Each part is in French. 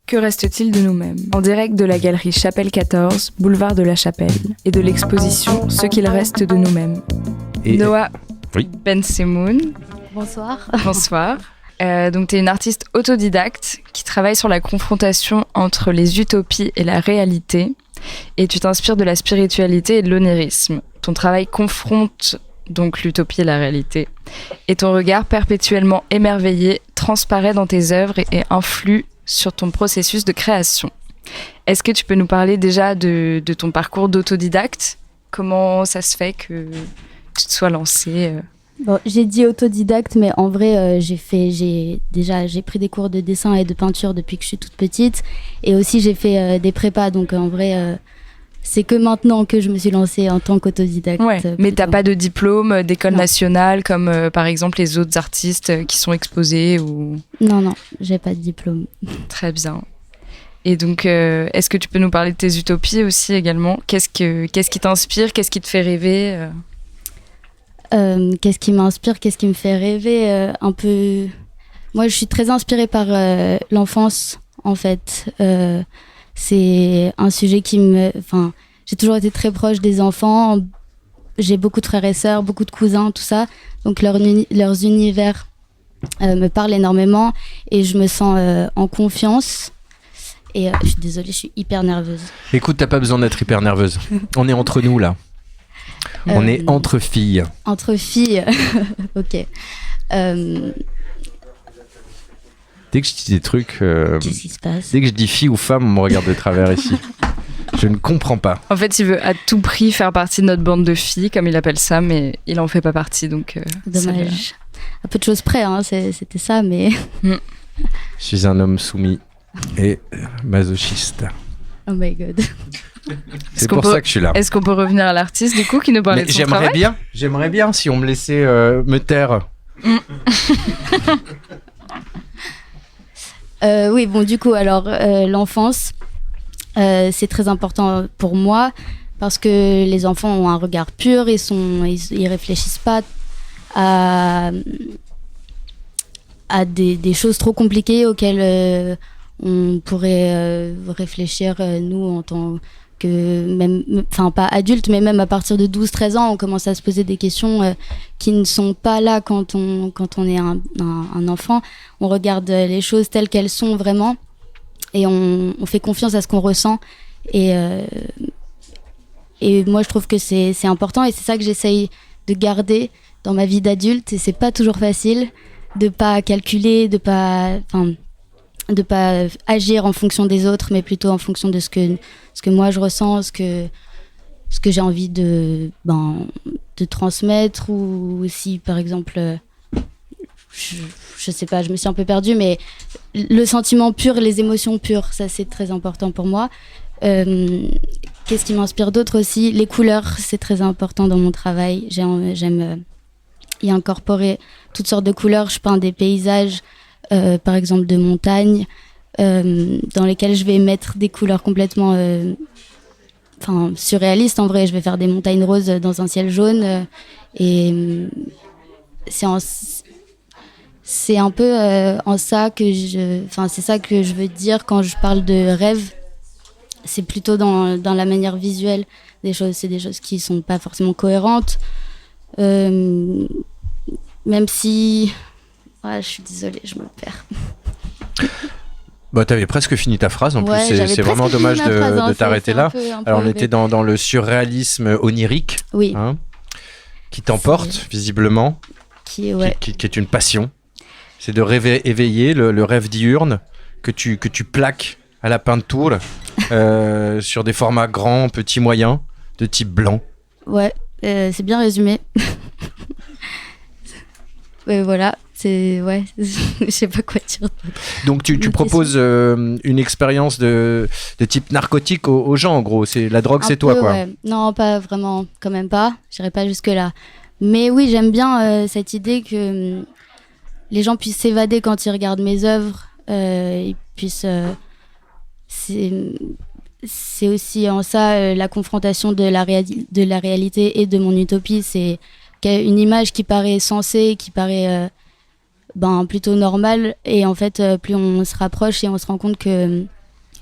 Que reste-t-il de nous-mêmes ? En direct de la galerie Chapelle 14, boulevard de la Chapelle, et de l'exposition Ce qu'il reste de nous-mêmes. Noah Bensemoun. Bonsoir. Bonsoir. Donc, tu es une artiste autodidacte qui travaille sur la confrontation entre les utopies et la réalité. Et tu t'inspires de la spiritualité et de l'onirisme. Ton travail confronte donc l'utopie et la réalité. Et ton regard perpétuellement émerveillé transparaît dans tes œuvres et influe sur ton processus de création. Est-ce que tu peux nous parler déjà de ton parcours d'autodidacte ? Comment ça se fait que tu te sois lancée Bon, j'ai dit autodidacte, mais en vrai, j'ai pris des cours de dessin et de peinture depuis que je suis toute petite. Et aussi, j'ai fait des prépas. Donc, en vrai, c'est que maintenant que je me suis lancée en tant qu'autodidacte. Ouais, mais t'as pas de diplôme d'école nationale comme par exemple les autres artistes qui sont exposés ou... Non, j'ai pas de diplôme. Très bien. Et donc, est-ce que tu peux nous parler de tes utopies aussi également ? Qu'est-ce qui t'inspire ? Qu'est-ce qui te fait rêver Qu'est-ce qui m'inspire ? Qu'est-ce qui me fait rêver un peu... Moi, je suis très inspirée par l'enfance, en fait. C'est un sujet qui me... Enfin, j'ai toujours été très proche des enfants. J'ai beaucoup de frères et sœurs, beaucoup de cousins, tout ça. Donc, leurs univers me parlent énormément et je me sens en confiance. Et je suis désolée, je suis hyper nerveuse. Écoute, t'as pas besoin d'être hyper nerveuse. On est entre nous, là. On est entre filles. Entre filles, ok. Dès que je dis des trucs... Qu'est-ce qui se passe ? Dès que je dis fille ou femme, on me regarde de travers ici. Je ne comprends pas. En fait, il veut à tout prix faire partie de notre bande de filles, comme il appelle ça, mais il en fait pas partie, donc... Dommage. À peu de choses près, hein, c'était ça, mais... Je suis un homme soumis et masochiste. Oh my God. C'est pour ça que je suis là. Est-ce qu'on peut revenir à l'artiste, du coup, qui nous parlait de son travail ? J'aimerais bien si on me laissait me taire. Oui, bon, du coup, alors, l'enfance, c'est très important pour moi parce que les enfants ont un regard pur, ils réfléchissent pas à des choses trop compliquées auxquelles on pourrait réfléchir, nous, en tant que, même, enfin, pas adultes, mais même à partir de 12-13 ans, on commence à se poser des questions qui ne sont pas là quand on est un enfant. On regarde les choses telles qu'elles sont vraiment et on fait confiance à ce qu'on ressent. Et moi, je trouve que c'est important et c'est ça que j'essaye de garder dans ma vie d'adulte. Et c'est pas toujours facile de pas calculer, de pas agir en fonction des autres, mais plutôt en fonction de ce que moi je ressens, ce que j'ai envie de transmettre, ou si par exemple je sais pas, je me suis un peu perdue, mais le sentiment pur, les émotions pures, ça c'est très important pour moi. Qu'est-ce qui m'inspire d'autre aussi ? Les couleurs, c'est très important dans mon travail. J'aime y incorporer toutes sortes de couleurs. Je peins des paysages, par exemple de montagne, dans lesquels je vais mettre des couleurs complètement surréalistes. En vrai, je vais faire des montagnes roses dans un ciel jaune, et c'est un peu en ça que c'est ça que je veux dire quand je parle de rêve. C'est plutôt dans la manière visuelle des choses. C'est des choses qui sont pas forcément cohérentes, même si... Ouais, je suis désolée, je me perds. Bah, t'avais presque fini ta phrase en plus, Ouais, c'est vraiment dommage de t'arrêter là. Alors, on était dans le surréalisme onirique, oui. Qui t'emporte visiblement, qui est une passion. C'est de rêver éveillé, le rêve diurne que tu plaques à la peinture sur des formats grands, petits, moyens, de type blanc. Ouais, c'est bien résumé. Ouais, voilà. Je sais pas quoi dire. Donc tu proposes une expérience de type narcotique aux gens, en gros. C'est la drogue, c'est toi, quoi. Ouais. Non, pas vraiment, quand même pas. J'irai pas jusque là. Mais oui, j'aime bien cette idée que les gens puissent s'évader quand ils regardent mes œuvres. Ils puissent. C'est aussi en ça la confrontation de la réalité et de mon utopie. C'est une image qui paraît sensée, qui paraît plutôt normale, et en fait plus on se rapproche et on se rend compte que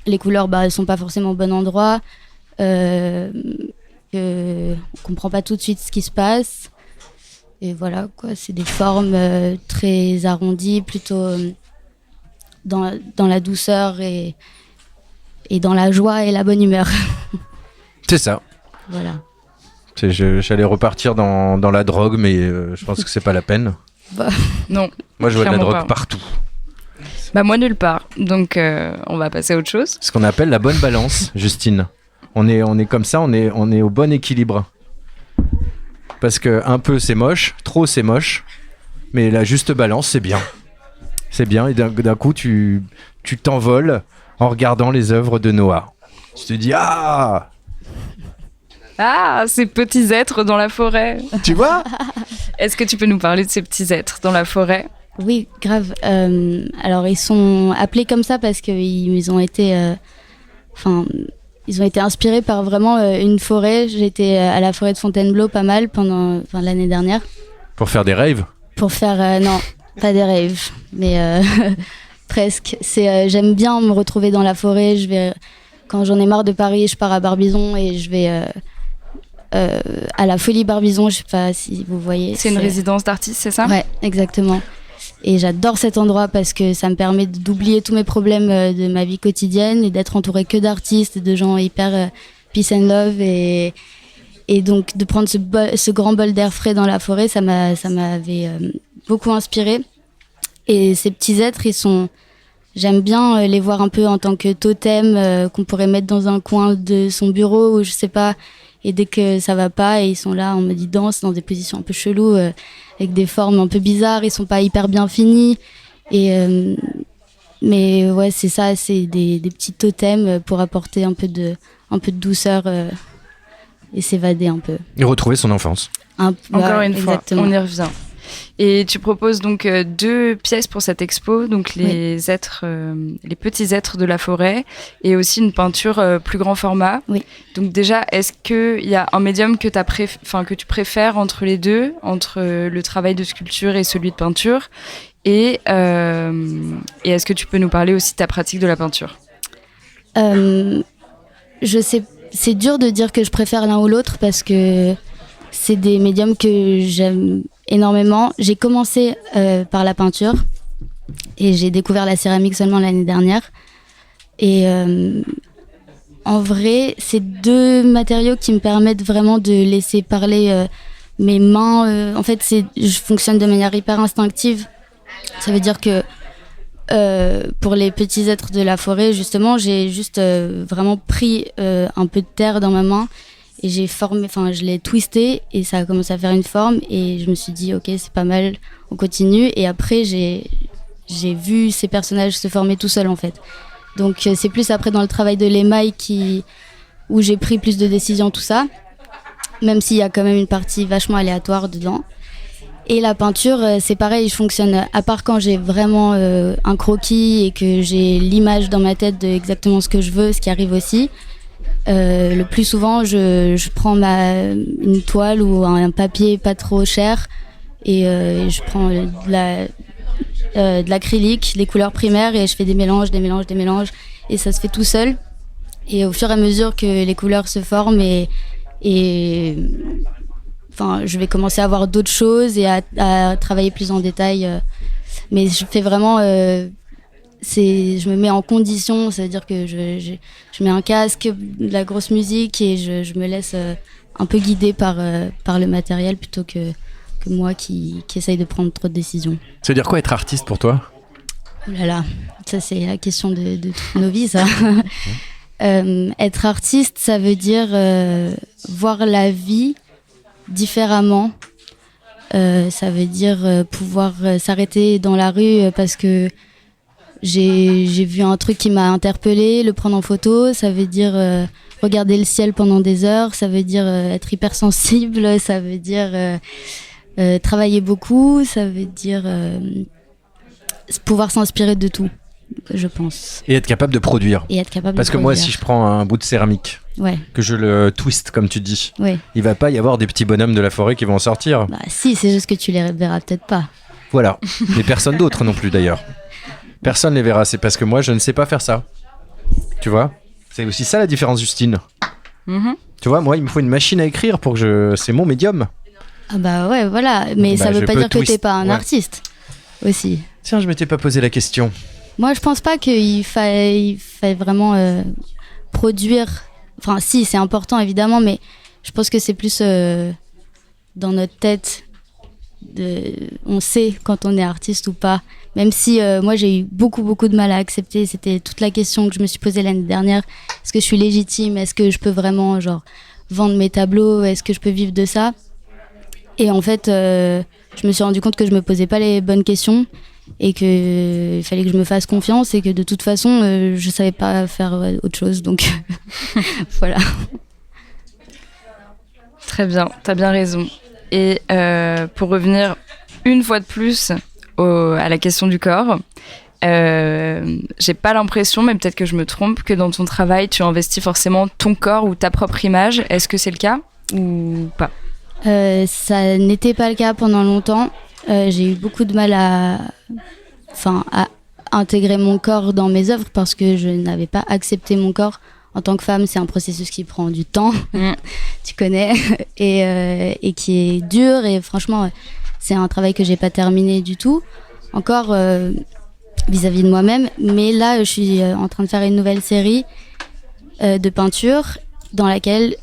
les couleurs sont pas forcément au bon endroit, qu'on comprend pas tout de suite ce qui se passe. Et voilà, quoi, c'est des formes très arrondies, plutôt dans la douceur et dans la joie et la bonne humeur. C'est ça. Voilà. J'allais repartir dans la drogue, mais je pense que c'est pas la peine. Non. Moi, je vois de la drogue partout. Moi, nulle part. Donc, on va passer à autre chose. Ce qu'on appelle la bonne balance, Justine. On est comme ça, on est au bon équilibre. Parce que un peu c'est moche, trop c'est moche, mais la juste balance c'est bien. C'est bien, et d'un coup tu t'envoles en regardant les œuvres de Noah. Tu te dis ces petits êtres dans la forêt. Tu vois? Est-ce que tu peux nous parler de ces petits êtres dans la forêt? Oui, grave. Alors ils sont appelés comme ça parce qu'ils ont été... ils ont été inspirés par vraiment une forêt. J'étais à la forêt de Fontainebleau pas mal pendant l'année dernière. Pour faire des raves? Pour faire... non, pas des raves, mais presque. J'aime bien me retrouver dans la forêt. Quand j'en ai marre de Paris, je pars à Barbizon et je vais à la Folie Barbizon. Je sais pas si vous voyez. C'est une résidence d'artistes, c'est ça? Ouais, exactement. Et j'adore cet endroit parce que ça me permet d'oublier tous mes problèmes de ma vie quotidienne et d'être entourée que d'artistes, de gens hyper peace and love. Et donc de prendre ce grand bol d'air frais dans la forêt, ça m'avait beaucoup inspirée. Et ces petits êtres, j'aime bien les voir un peu en tant que totem qu'on pourrait mettre dans un coin de son bureau ou je sais pas. Et dès que ça va pas, ils sont là en mode ils dansent dans des positions un peu cheloues, avec des formes un peu bizarres, ils sont pas hyper bien finis. Mais ouais, c'est ça, c'est des petits totems pour apporter un peu de douceur et s'évader un peu. Et retrouver son enfance. Encore une fois, exactement. On y revient. Et tu proposes donc 2 pièces pour cette expo, donc les êtres, les petits êtres de la forêt, et aussi une peinture plus grand format. Oui. Donc déjà, est-ce qu'il y a un médium que tu préfères entre les deux, entre le travail de sculpture et celui de peinture, et est-ce que tu peux nous parler aussi de ta pratique de la peinture? Je sais, c'est dur de dire que je préfère l'un ou l'autre parce que c'est des médiums que j'aime énormément. J'ai commencé par la peinture et j'ai découvert la céramique seulement l'année dernière. Et en vrai, c'est 2 matériaux qui me permettent vraiment de laisser parler mes mains. En fait, je fonctionne de manière hyper instinctive. Ça veut dire que pour les petits êtres de la forêt, justement, j'ai juste vraiment pris un peu de terre dans ma main et je l'ai twisté et ça a commencé à faire une forme et je me suis dit ok, c'est pas mal, on continue. Et après j'ai vu ces personnages se former tout seuls en fait. Donc c'est plus après dans le travail de l'émail où j'ai pris plus de décisions, tout ça, même s'il y a quand même une partie vachement aléatoire dedans. Et la peinture, c'est pareil, je fonctionne à part quand j'ai vraiment un croquis et que j'ai l'image dans ma tête de exactement ce que je veux, ce qui arrive aussi. Le plus souvent, je prends une toile ou un papier pas trop cher et je prends de l'acrylique, les couleurs primaires et je fais des mélanges et ça se fait tout seul. Et au fur et à mesure que les couleurs se forment et je vais commencer à voir d'autres choses et à travailler plus en détail. Mais je fais vraiment... je me mets en condition, ça veut dire que je mets un casque, de la grosse musique et je me laisse un peu guider par le matériel plutôt que moi qui essaye de prendre trop de décisions. Ça veut dire quoi être artiste pour toi? Oh là là, ça c'est la question de toute nos vies, ça. Être artiste, ça veut dire voir la vie différemment. Ça veut dire pouvoir s'arrêter dans la rue parce que j'ai vu un truc qui m'a interpellée, le prendre en photo. Ça veut dire regarder le ciel pendant des heures. Ça veut dire être hypersensible. Ça veut dire travailler beaucoup. Ça veut dire pouvoir s'inspirer de tout, je pense. Et être capable de produire. Parce que moi, si je prends un bout de céramque, que je le twist, comme tu dis, il va pas y avoir des petits bonhommes de la forêt qui vont en sortir. Bah si, c'est juste que tu les verras peut-être pas. Voilà. Mais personne d'autre non plus d'ailleurs. Personne les verra. C'est parce que moi, je ne sais pas faire ça. Tu vois ? C'est aussi ça la différence, Justine. Mm-hmm. Tu vois, moi, il me faut une machine à écrire pour que c'est mon médium. Ah bah ouais, voilà. Mais ça veut pas dire que t'es pas un artiste aussi. Tiens, je m'étais pas posé la question. Moi, je pense pas qu'il faille vraiment produire. Enfin, si, c'est important évidemment, mais je pense que c'est plus dans notre tête. On sait quand on est artiste ou pas. Même si moi, j'ai eu beaucoup de mal à accepter. C'était toute la question que je me suis posée l'année dernière. Est-ce que je suis légitime ? Est-ce que je peux vraiment vendre mes tableaux ? Est-ce que je peux vivre de ça ? Et en fait, je me suis rendu compte que je me posais pas les bonnes questions et qu'il fallait que je me fasse confiance et que de toute façon, je savais pas faire autre chose. Donc voilà. Très bien, t'as bien raison. Et pour revenir une fois de plus à la question du corps, j'ai pas l'impression, mais peut-être que je me trompe, que dans ton travail, tu investis forcément ton corps ou ta propre image. Est-ce que c'est le cas ou pas ? Ça n'était pas le cas pendant longtemps. J'ai eu beaucoup de mal à intégrer mon corps dans mes œuvres parce que je n'avais pas accepté mon corps. En tant que femme, c'est un processus qui prend du temps, tu connais, et qui est dur. Et franchement, c'est un travail que j'ai pas terminé du tout, encore vis-à-vis de moi-même. Mais là, je suis en train de faire une nouvelle série de peinture dans laquelle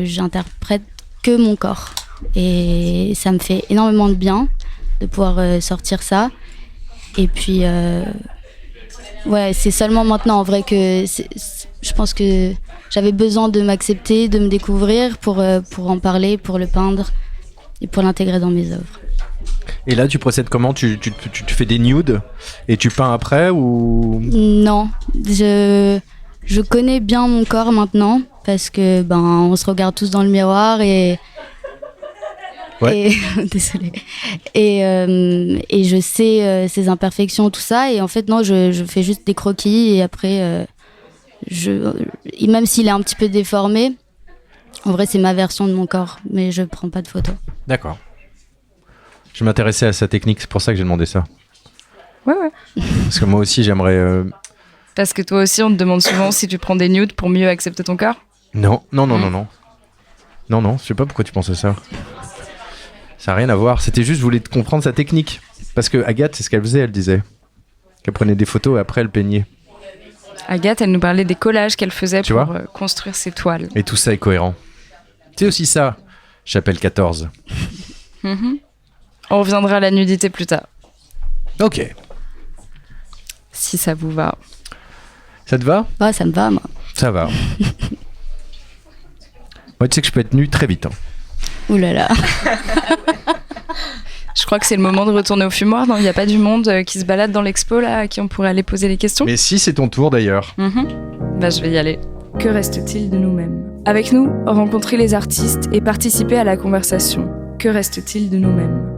j'interprète que mon corps. Et ça me fait énormément de bien de pouvoir sortir ça. Et puis, ouais, c'est seulement maintenant en vrai que je pense que j'avais besoin de m'accepter, de me découvrir pour en parler, pour le peindre et pour l'intégrer dans mes œuvres. Et là, tu procèdes comment ? Tu fais des nudes et tu peins après ou... Non, je connais bien mon corps maintenant parce que on se regarde tous dans le miroir et... Ouais. Désolée. Et je sais ses imperfections, tout ça. Et en fait, non, je fais juste des croquis et après, même s'il est un petit peu déformé, en vrai, c'est ma version de mon corps, mais je prends pas de photos. D'accord. Je m'intéressais à sa technique, c'est pour ça que j'ai demandé ça. Ouais. Parce que moi aussi, j'aimerais... Parce que toi aussi, on te demande souvent si tu prends des nudes pour mieux accepter ton corps ? Non, je sais pas pourquoi tu penses à ça. Ça n'a rien à voir, c'était juste, je voulais comprendre sa technique. Parce que Agathe, c'est ce qu'elle faisait, elle disait. Qu'elle prenait des photos et après elle peignait. Agathe, elle nous parlait des collages qu'elle faisait tu pour vois construire ses toiles. Et tout ça est cohérent. C'est aussi ça, Chapelle 14. Mm-hmm. On reviendra à la nudité plus tard. Ok. Si ça vous va. Ça te va ? Ouais, ça me va, moi. Ça va. Moi, tu sais que je peux être nu très vite. Hein. Ouh là là. Je crois que c'est le moment de retourner au fumoir. Il n'y a pas du monde qui se balade dans l'expo là, à qui on pourrait aller poser les questions. Mais si, c'est ton tour d'ailleurs. Je vais y aller. Que reste-t-il de nous-mêmes ? Avec nous, rencontrer les artistes et participer à la conversation. Que reste-t-il de nous-mêmes ?